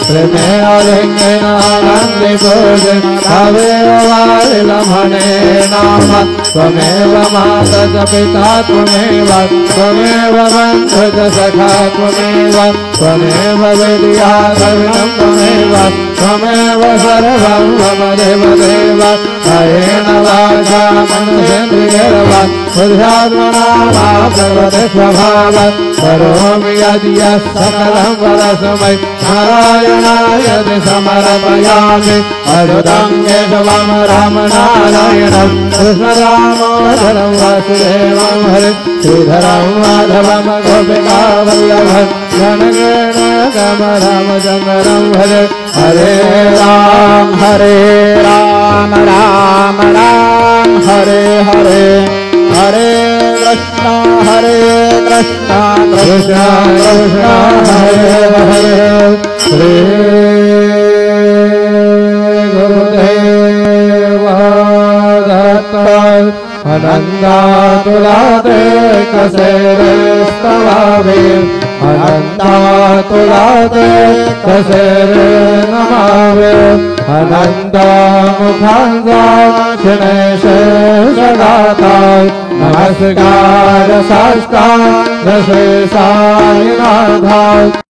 प्रेमे आलिंगन आनंदि पूज भावे वारिलमणे नाम त्वमेव माता च पिता त्वमेव त्वमेव बन्धु च सखा त्वमेव त्वमेव विद्या सर्वं त्वमेव त्वमेव सर्वं मम देवदेव कायेन वाचा मनसेन्द्रियैर्वा बुद्ध्यात्मना वा प्रकृते स्वभावात् करोमि यदि यः सकलं वरस्मै नारायणाय समर्पयामि अद्भुतं केशवं रामनारायणं कृष्णदामोदरं वासुदेवं हरे श्रीधरं माधवं गोपिकावल्लभं जनगणगम रामचन्द्रं हरे हरे राम राम राम हरे हरे हरे कृष्ण कृष्ण कृष्ण हरे हरे श्री गुरुदेव दत्त अनंता तुलाते कसेरे स्तवावे अनंता तुलाते कसेरे नमावे अनंता मुखांगा क्षणेश जगाता नमस्कार साष्टांग श्री साईनाथ